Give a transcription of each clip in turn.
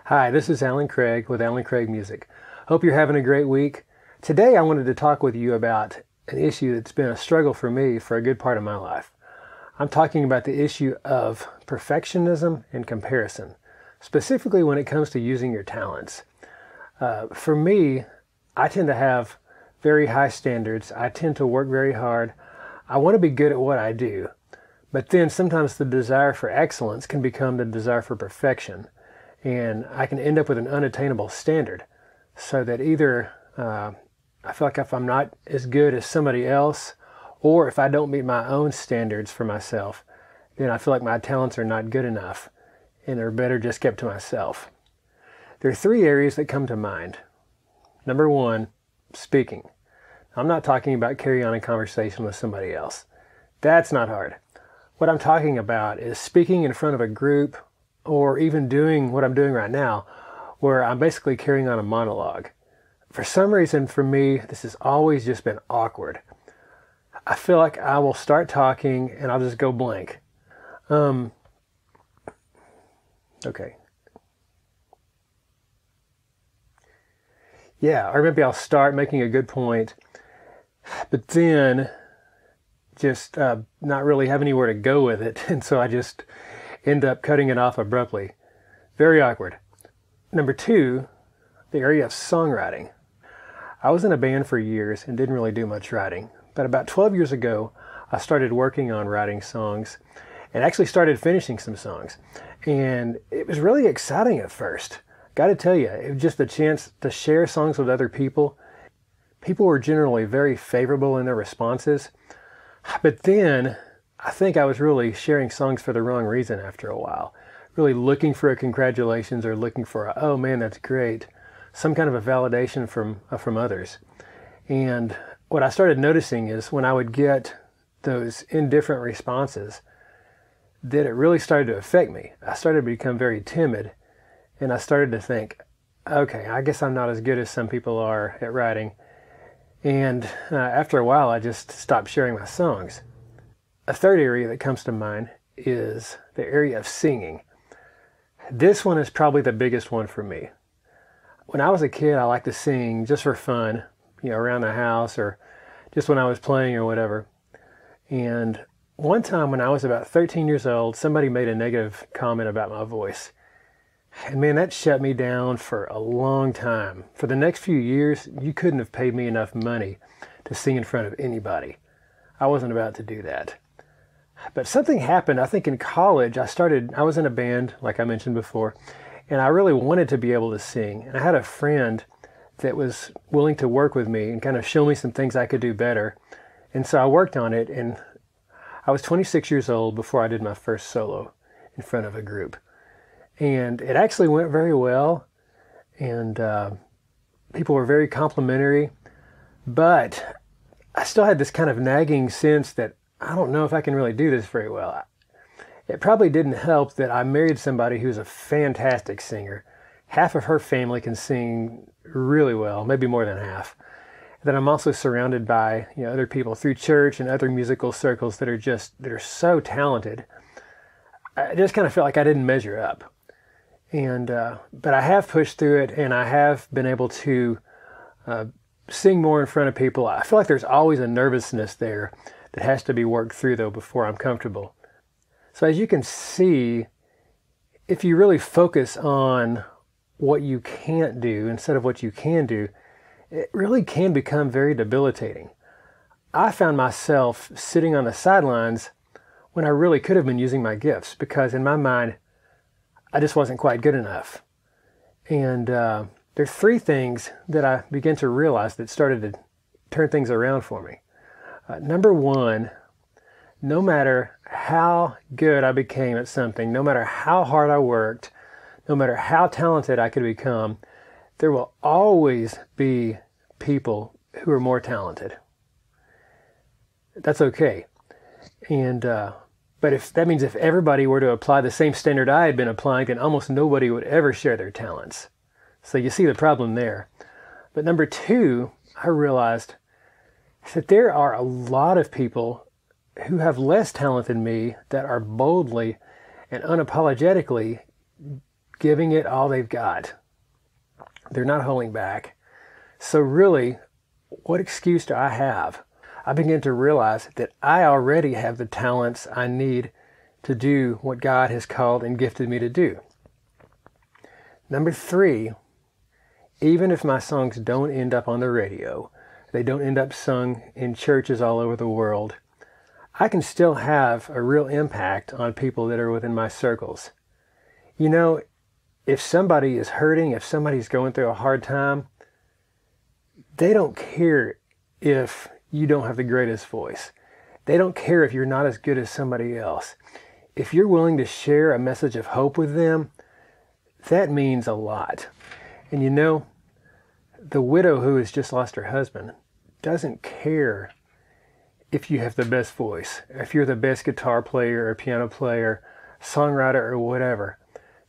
Hi, this is Alan Craig with Alan Craig Music. Hope you're having a great week. Today I wanted to talk with you about an issue that's been a struggle for me for a good part of my life. I'm talking about the issue of perfectionism and comparison, specifically when it comes to using your talents. For me, I tend to have very high standards. I tend to work very hard. I want to be good at what I do, but then sometimes the desire for excellence can become the desire for perfection. And I can end up with an unattainable standard, so that either I feel like if I'm not as good as somebody else, or if I don't meet my own standards for myself, then I feel like my talents are not good enough and are better just kept to myself. There are three areas that come to mind. Number one, speaking. I'm not talking about carrying on a conversation with somebody else. That's not hard. What I'm talking about is speaking in front of a group, or even doing what I'm doing right now, where I'm basically carrying on a monologue. For some reason, for me, this has always just been awkward. I feel like I will start talking and I'll just go blank. Okay. Yeah, or maybe I'll start making a good point, but then just not really have anywhere to go with it, and so I just end up cutting it off abruptly. Very awkward. Number two, the area of songwriting. I was in a band for years and didn't really do much writing, but about 12 years ago, I started working on writing songs and actually started finishing some songs. And it was really exciting at first. Got to tell you, it was just the chance to share songs with other people. People were generally very favorable in their responses, but then I think I was really sharing songs for the wrong reason after a while. Really looking for a congratulations or looking for a, oh man, that's great. Some kind of a validation from others. And what I started noticing is when I would get those indifferent responses, that it really started to affect me. I started to become very timid, and I started to think, okay, I guess I'm not as good as some people are at writing. And after a while, I just stopped sharing my songs. A third area that comes to mind is the area of singing. This one is probably the biggest one for me. When I was a kid, I liked to sing just for fun, around the house or just when I was playing or whatever. And one time when I was about 13 years old, somebody made a negative comment about my voice. And man, that shut me down for a long time. For the next few years, you couldn't have paid me enough money to sing in front of anybody. I wasn't about to do that. But something happened. I think in college, I was in a band, like I mentioned before, and I really wanted to be able to sing. And I had a friend that was willing to work with me and kind of show me some things I could do better. And so I worked on it, and I was 26 years old before I did my first solo in front of a group. And it actually went very well, and people were very complimentary, but I still had this kind of nagging sense that I don't know if I can really do this very well. It probably didn't help that I married somebody who's a fantastic singer. Half of her family can sing really well, maybe more than half. Then I'm also surrounded by other people through church and other musical circles that are so talented. I just kind of felt like I didn't measure up. And but I have pushed through it, and I have been able to sing more in front of people. I feel like there's always a nervousness there that has to be worked through, though, before I'm comfortable. So as you can see, if you really focus on what you can't do instead of what you can do, it really can become very debilitating. I found myself sitting on the sidelines when I really could have been using my gifts, because in my mind, I just wasn't quite good enough. And there's three things that I began to realize that started to turn things around for me. Number one, no matter how good I became at something, no matter how hard I worked, no matter how talented I could become, there will always be people who are more talented. That's okay. And but that means if everybody were to apply the same standard I had been applying, then almost nobody would ever share their talents. So you see the problem there. But number two, I realized that there are a lot of people who have less talent than me that are boldly and unapologetically giving it all they've got. They're not holding back. So really, what excuse do I have? I begin to realize that I already have the talents I need to do what God has called and gifted me to do. Number 3, even if my songs don't end up on the radio, they don't end up sung in churches all over the world, I can still have a real impact on people that are within my circles. You know, if somebody is hurting, if somebody's going through a hard time, they don't care if you don't have the greatest voice. They don't care if you're not as good as somebody else. If you're willing to share a message of hope with them, that means a lot. And you know, the widow who has just lost her husband doesn't care if you have the best voice, if you're the best guitar player or piano player, songwriter or whatever.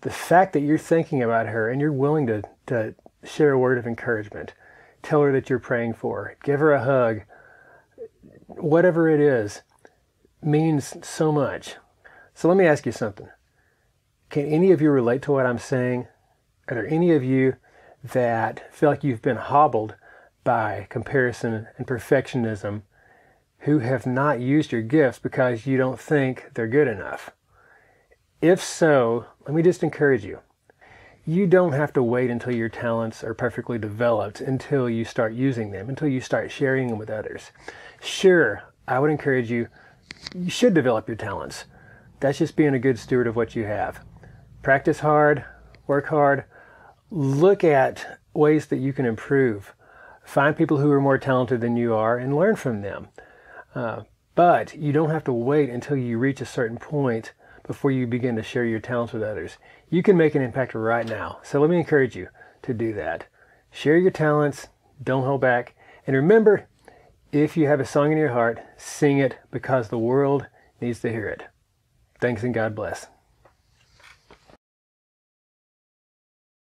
The fact that you're thinking about her and you're willing to share a word of encouragement, tell her that you're praying for her, give her a hug, whatever it is, means so much. So let me ask you something. Can any of you relate to what I'm saying? Are there any of you that feel like you've been hobbled by comparison and perfectionism, who have not used your gifts because you don't think they're good enough? If so, let me just encourage you. You don't have to wait until your talents are perfectly developed until you start using them, until you start sharing them with others. Sure, I would encourage you, you should develop your talents. That's just being a good steward of what you have. Practice hard, work hard, look at ways that you can improve. Find people who are more talented than you are and learn from them. But you don't have to wait until you reach a certain point before you begin to share your talents with others. You can make an impact right now. So let me encourage you to do that. Share your talents, don't hold back. And remember, if you have a song in your heart, sing it because the world needs to hear it. Thanks and God bless.